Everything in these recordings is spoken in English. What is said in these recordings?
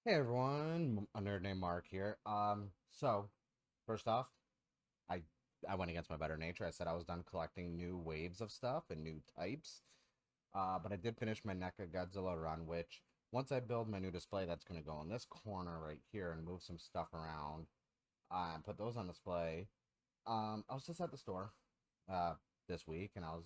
Hey everyone, a nerd named Mark here. So first off, I I went against my better nature. I said I was done collecting new waves of stuff and new types. But I did finish my NECA Godzilla run, which once I build my new display, that's going to go in this corner right here and move some stuff around and put those on display. I was just at the store uh this week and I was,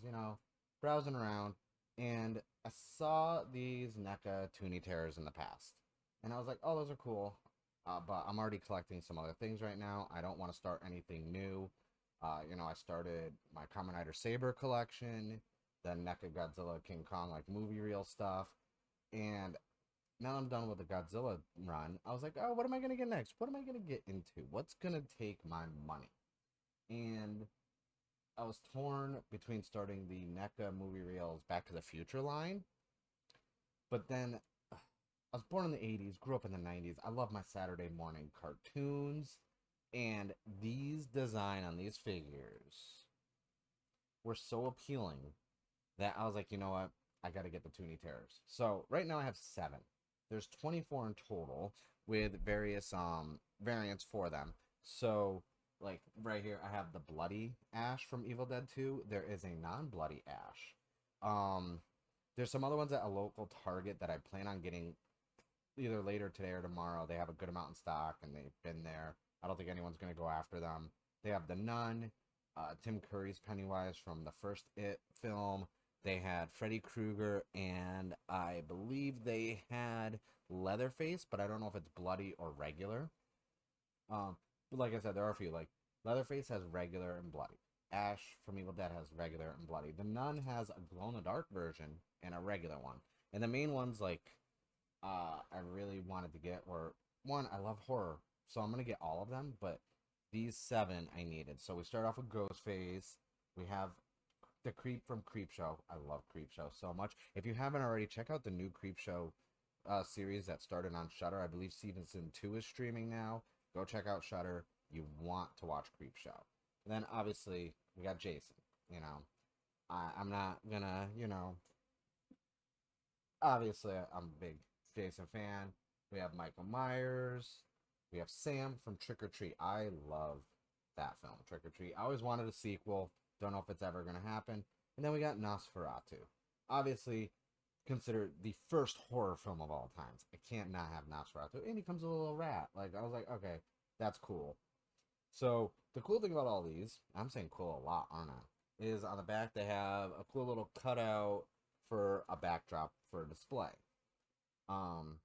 browsing around and I saw these NECA Toony Terrors in the past. And I was like, oh, those are cool. But I'm already collecting some other things right now. I don't want to start anything new. I started my Kamen Rider Saber collection, then NECA Godzilla King Kong, like movie reel stuff. And now I'm done with the Godzilla run. I was like, oh, what am I going to get next? What am I going to get into? What's going to take my money? And I was torn between starting the NECA movie reels Back to the Future line, but then I was born in the 80s, grew up in the 90s. I love my Saturday morning cartoons, and these design on these figures were so appealing that I was like, you know what? I got to get the Toony Terrors. So right now I have seven. There's 24 in total with various variants for them. So like right here I have the bloody Ash from Evil Dead 2. There is a non-bloody Ash. Um there's some other ones at a local Target that I plan on getting either later today or tomorrow. They have a good amount in stock and they've been there. I don't think anyone's going to go after them. They have the Nun, Tim Curry's Pennywise from the first It film. They had Freddy Krueger, and I believe they had Leatherface, but I don't know if it's bloody or regular. But like I said, there are a few. Like Leatherface has regular and bloody. Ash from Evil Dead has regular and bloody. The Nun has a glow in the dark version and a regular one. And the main ones like I really wanted to get were one, I love horror, so I'm gonna get all of them, but these seven I needed. So we start off with Ghostface. We have the Creep from Creepshow. I love Creepshow so much. If you haven't already, check out the new Creepshow series that started on Shudder. I believe season 2 is streaming now. Go check out Shudder. You want to watch Creepshow. And then obviously we got Jason. You know, I'm not gonna, obviously I'm a big Jason fan. We have Michael Myers. We have Sam from Trick or Treat. I love that film, Trick or Treat. I always wanted a sequel. Don't know if it's ever gonna happen. And then we got Nosferatu. Obviously considered the first horror film of all times. I can't not have Nosferatu. And he comes with a little rat. Like I was like, okay, that's cool. So the cool thing about all these, I'm saying cool a lot, aren't I? Is on the back they have a cool little cutout for a backdrop for a display. Um,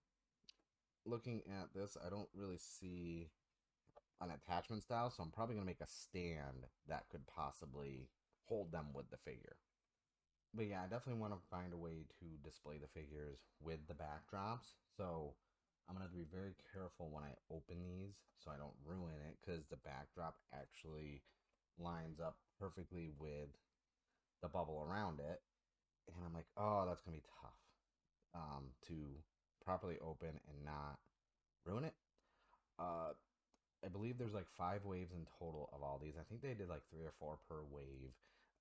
Looking at this, I don't really see an attachment style, so I'm probably gonna make a stand that could possibly hold them with the figure. But yeah, I definitely want to find a way to display the figures with the backdrops. So I'm gonna have to be very careful when I open these so I don't ruin it because the backdrop actually lines up perfectly with the bubble around it. And I'm like, oh, that's gonna be tough to properly open and not ruin it. Uh, I believe there's like five waves in total of all these. I think they did like three or four per wave.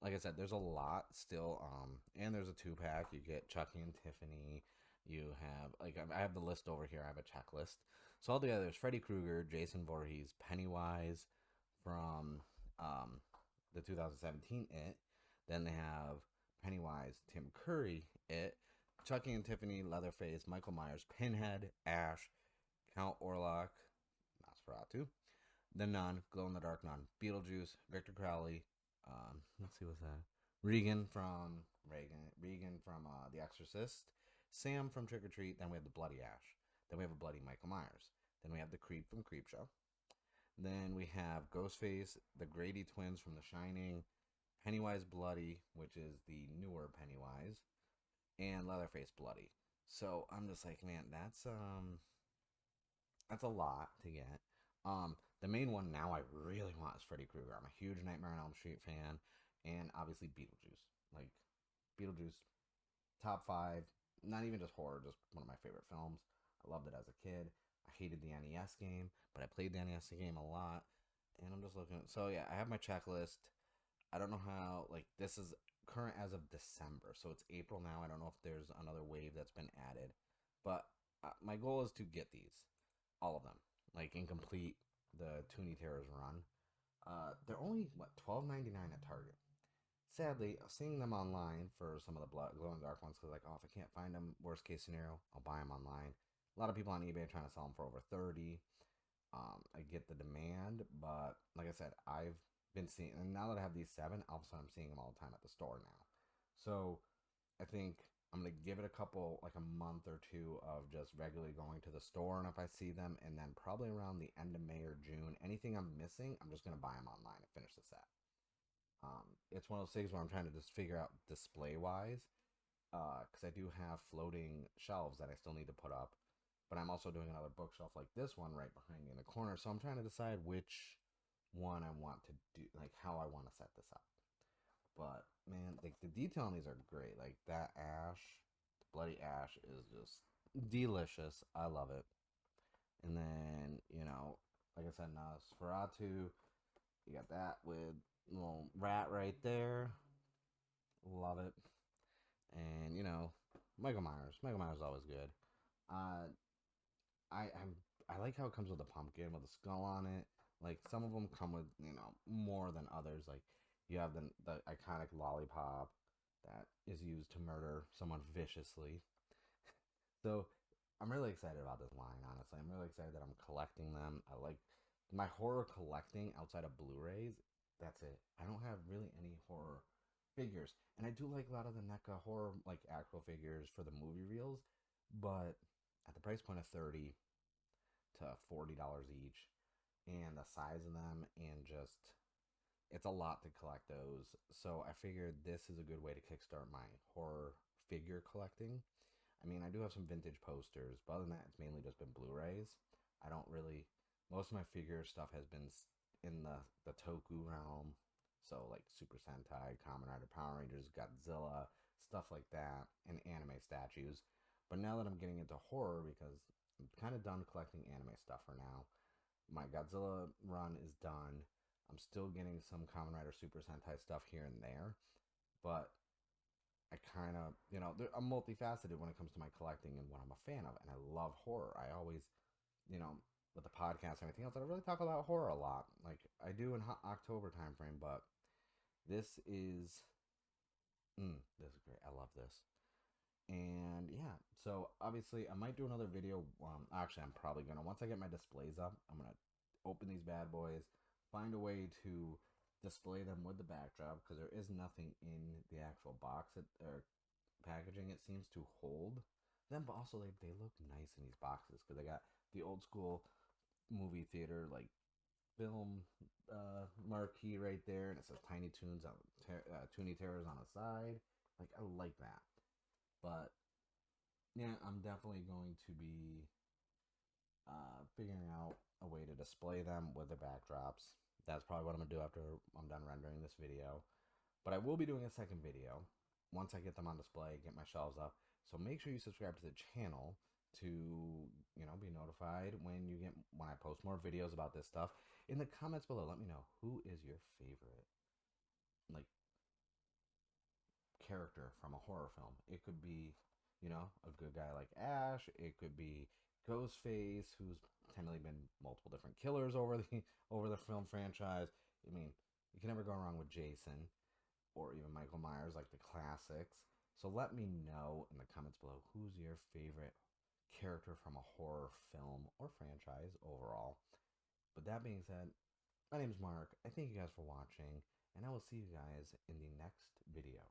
Like I said, there's a lot still. And there's a 2 pack. You get Chucky and Tiffany. You have like I have the list over here. I have a checklist. So altogether, there's Freddy Krueger, Jason Voorhees, Pennywise from um the 2017 It. Then they have Pennywise, Tim Curry It, Chucky and Tiffany, Leatherface, Michael Myers, Pinhead, Ash, Count Orlok, Nosferatu, The Nun, Glow in the Dark Nun, Beetlejuice, Victor Crowley, let's see what's that. Regan from The Exorcist, Sam from Trick or Treat. Then we have the Bloody Ash. Then we have a Bloody Michael Myers. Then we have the Creep from Creepshow. Then we have Ghostface, the Grady twins from The Shining, Pennywise Bloody, which is the newer Pennywise, and Leatherface Bloody. So I'm just like, man, that's a lot to get. The main one now I really want is Freddy Krueger. I'm a huge Nightmare on Elm Street fan, and obviously Beetlejuice. Like Beetlejuice, top five. Not even just horror, just one of my favorite films. I loved it as a kid. I hated the NES game, but I played the NES game a lot. And I'm just looking at, so yeah, I have my checklist. I don't know how, like, this is current as of December, so it's April now. I don't know if there's another wave that's been added, but my goal is to get these, all of them, like and complete the Toony Terrors run. They're only what 12.99 at Target. Sadly, seeing them online for some of the glow in the dark ones, because like, oh, if I can't find them, worst case scenario, I'll buy them online. A lot of people on eBay trying to sell them for over 30. I get the demand, but like I said, I've been seeing, and now that I have these seven, all of a sudden I'm seeing them all the time at the store now. So I think I'm gonna give it a couple, like a month or two of just regularly going to the store, and if I see them, and then probably around the end of May or June, anything I'm missing, I'm just gonna buy them online and finish the set. It's one of those things where I'm trying to just figure out display wise, because I do have floating shelves that I still need to put up, but I'm also doing another bookshelf like this one right behind me in the corner. So I'm trying to decide which one I want to do, like how I want to set this up. But man, like the detail on these are great. Like that ash, the bloody ash is just delicious. I love it. And then like I said, Nosferatu, you got that with little rat right there. Love it. And Michael Myers. Michael Myers is always good. Uh, I like how it comes with a pumpkin with a skull on it. Like some of them come with more than others. Like you have the iconic lollipop that is used to murder someone viciously. So I'm really excited about this line. Honestly, I'm really excited that I'm collecting them. I like my horror collecting outside of Blu-rays. That's it. I don't have really any horror figures, and I do like a lot of the NECA horror like actual figures for the movie reels, but at the price point of to $40 each, and the size of them, and just it's a lot to collect those. So I figured this is a good way to kickstart my horror figure collecting. I mean, I do have some vintage posters, but other than that, it's mainly just been Blu-rays. I don't really. Most of my figure stuff has been in the Toku realm, so like Super Sentai, Kamen Rider, Power Rangers, Godzilla, stuff like that, and anime statues. But now that I'm getting into horror, because I'm kind of done collecting anime stuff for now, my Godzilla run is done. I'm still getting some Kamen Rider Super Sentai stuff here and there, but I kind of, I'm multifaceted when it comes to my collecting and what I'm a fan of, and I love horror. I always, you know, with the podcast and everything else, I really talk about horror a lot, like I do in October timeframe. But this is, this is great. I love this, and yeah. So obviously, I might do another video. Actually, I'm probably gonna once I get my displays up, I'm gonna open these bad boys, find a way to display them with the backdrop because there is nothing in the actual box or packaging it seems to hold them, but also they look nice in these boxes because they got the old school movie theater like film marquee right there, and it says Tiny Toons on Toony Terrors on the side. Like I like that, but yeah, I'm definitely going to be figuring out a way to display them with the backdrops. That's probably what I'm gonna do after I'm done rendering this video. But I will be doing a second video once I get them on display, get my shelves up. So make sure you subscribe to the channel to, be notified when I post more videos about this stuff. In the comments below, let me know who is your favorite like character from a horror film. It could be, a good guy like Ash. It could be Ghostface, who's technically been multiple different killers over the film franchise. I mean, you can never go wrong with Jason or even Michael Myers, like the classics. So let me know in the comments below who's your favorite character from a horror film or franchise overall. But that being said, my name is Mark. I thank you guys for watching, and I will see you guys in the next video.